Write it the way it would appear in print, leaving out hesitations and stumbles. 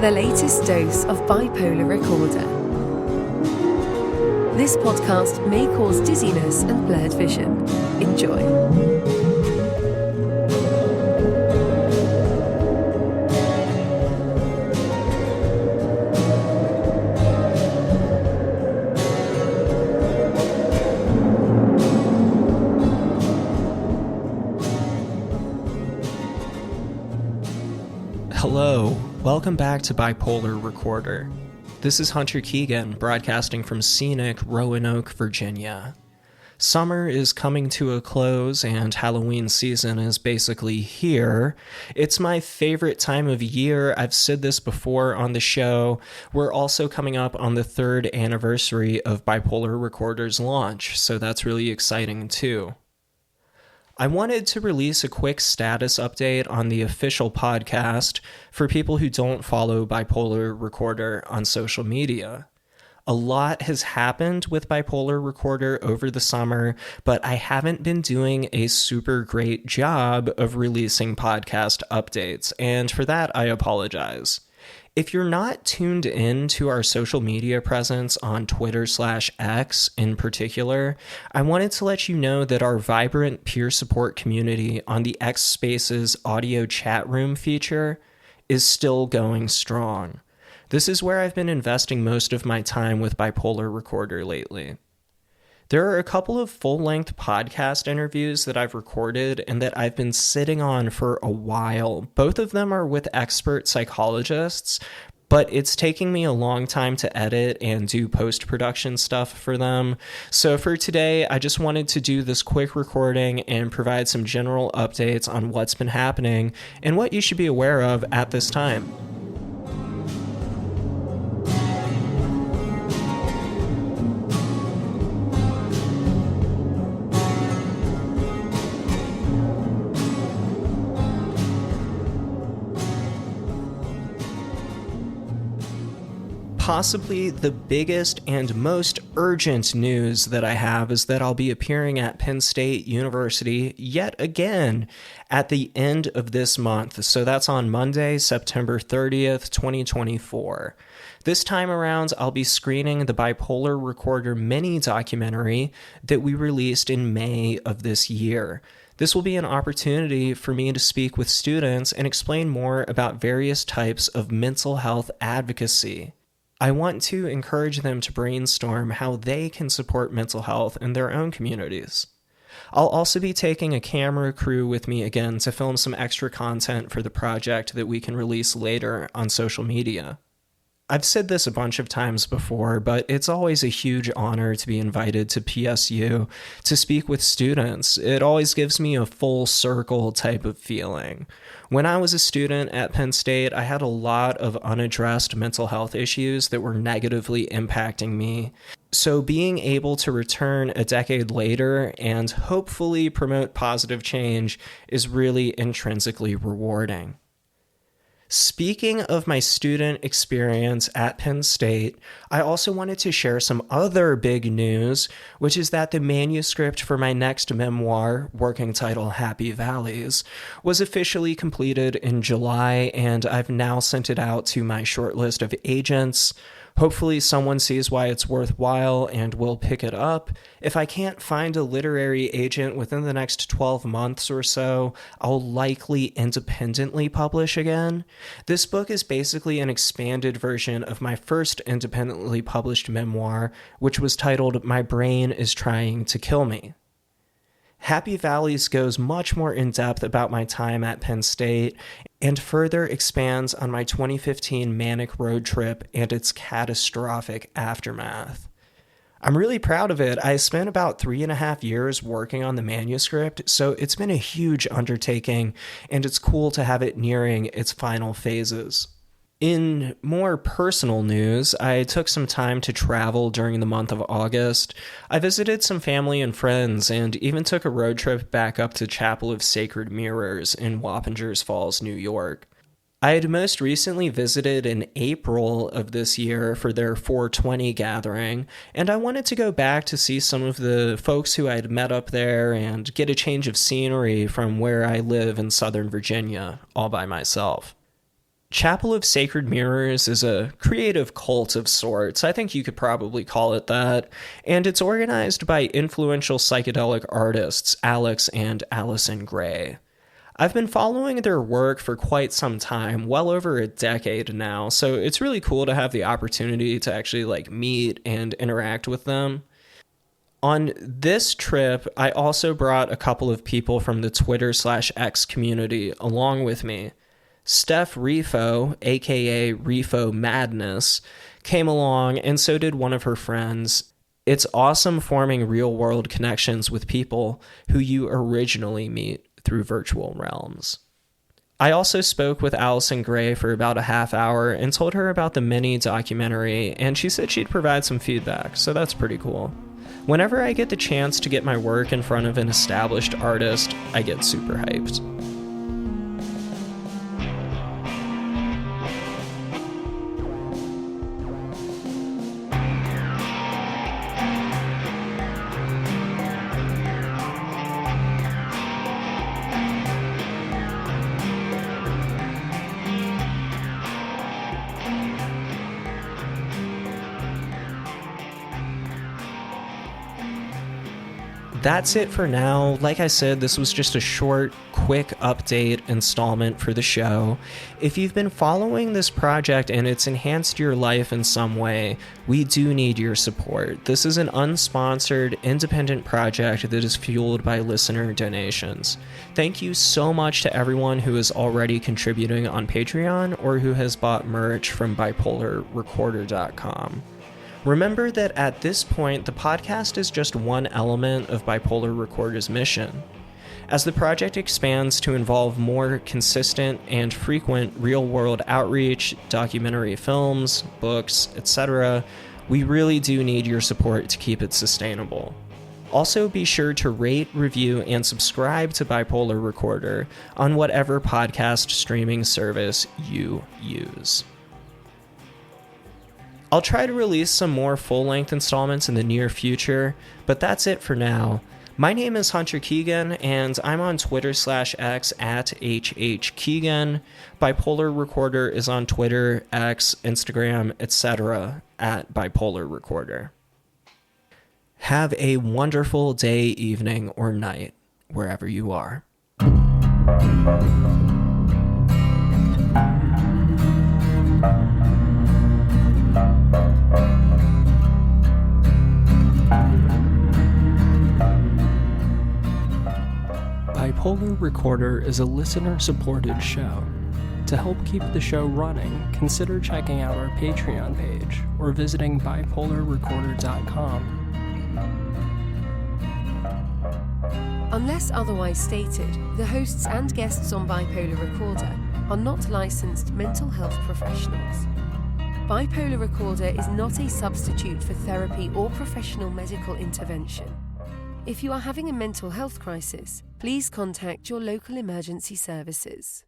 the latest dose of Bipolar Recorder. This podcast may cause dizziness and blurred vision. Enjoy. Hello, welcome back to Bipolar Recorder. This is Hunter Keegan, broadcasting from scenic Roanoke, Virginia. Summer is coming to a close and Halloween season is basically here. It's my favorite time of year. I've said this before on the show. We're also coming up on the 3rd anniversary of Bipolar Recorder's launch, so that's really exciting too. I wanted to release a quick status update on the official podcast for people who don't follow Bipolar Recorder on social media. A lot has happened with Bipolar Recorder over the summer, but I haven't been doing a super great job of releasing podcast updates, and for that I apologize. If you're not tuned in to our social media presence on Twitter/X in particular, I wanted to let you know that our vibrant peer support community on the X Spaces audio chat room feature is still going strong. This is where I've been investing most of my time with Bipolar Recorder lately. There are a couple of full-length podcast interviews that I've recorded and that I've been sitting on for a while. Both of them are with expert psychologists, but it's taking me a long time to edit and do post-production stuff for them. So for today, I just wanted to do this quick recording and provide some general updates on what's been happening and what you should be aware of at this time. Possibly the biggest and most urgent news that I have is that I'll be appearing at Penn State University yet again at the end of this month. So that's on Monday, September 30th, 2024. This time around, I'll be screening the Bipolar Recorder mini documentary that we released in May of this year. This will be an opportunity for me to speak with students and explain more about various types of mental health advocacy. I want to encourage them to brainstorm how they can support mental health in their own communities. I'll also be taking a camera crew with me again to film some extra content for the project that we can release later on social media. I've said this a bunch of times before, but it's always a huge honor to be invited to PSU to speak with students. It always gives me a full circle type of feeling. When I was a student at Penn State, I had a lot of unaddressed mental health issues that were negatively impacting me. So being able to return a decade later and hopefully promote positive change is really intrinsically rewarding. Speaking of my student experience at Penn State, I also wanted to share some other big news, which is that the manuscript for my next memoir, working title Happy Valleys, was officially completed in July, and I've now sent it out to my shortlist of agents. Hopefully someone sees why it's worthwhile and will pick it up. If I can't find a literary agent within the next 12 months or so, I'll likely independently publish again. This book is basically an expanded version of my first independently published memoir, which was titled My Brain is Trying to Kill Me. Happy Valleys goes much more in depth about my time at Penn State and further expands on my 2015 manic road trip and its catastrophic aftermath. I'm really proud of it. I spent about 3.5 years working on the manuscript, so it's been a huge undertaking, and it's cool to have it nearing its final phases. In more personal news, I took some time to travel during the month of August. I visited some family and friends and even took a road trip back up to Chapel of Sacred Mirrors in Wappingers Falls, New York. I had most recently visited in April of this year for their 420 gathering, and I wanted to go back to see some of the folks who I had met up there and get a change of scenery from where I live in Southern Virginia all by myself. Chapel of Sacred Mirrors is a creative cult of sorts. I think you could probably call it that. And it's organized by influential psychedelic artists Alex and Allison Gray. I've been following their work for quite some time, well over a decade now, so it's really cool to have the opportunity to actually meet and interact with them. On this trip, I also brought a couple of people from the Twitter/X community along with me. Steph Refo, aka Refo Madness, came along, and so did one of her friends. It's awesome forming real-world connections with people who you originally meet through virtual realms. I also spoke with Allison Gray for about a half hour and told her about the mini documentary, and she said she'd provide some feedback, so that's pretty cool. Whenever I get the chance to get my work in front of an established artist, I get super hyped. That's it for now. Like I said, this was just a short, quick update installment for the show. If you've been following this project and it's enhanced your life in some way, we do need your support. This is an unsponsored, independent project that is fueled by listener donations. Thank you so much to everyone who is already contributing on Patreon or who has bought merch from bipolarrecorder.com. Remember that at this point, the podcast is just one element of Bipolar Recorder's mission. As the project expands to involve more consistent and frequent real-world outreach, documentary films, books, etc., we really do need your support to keep it sustainable. Also, be sure to rate, review, and subscribe to Bipolar Recorder on whatever podcast streaming service you use. I'll try to release some more full-length installments in the near future, but that's it for now. My name is Hunter Keegan, and I'm on Twitter/X at HHKeegan. Bipolar Recorder is on Twitter, X, Instagram, etc. at Bipolar Recorder. Have a wonderful day, evening, or night, wherever you are. Bipolar Recorder is a listener-supported show. To help keep the show running, consider checking out our Patreon page or visiting bipolarrecorder.com. Unless otherwise stated, the hosts and guests on Bipolar Recorder are not licensed mental health professionals. Bipolar Recorder is not a substitute for therapy or professional medical intervention. If you are having a mental health crisis, please contact your local emergency services.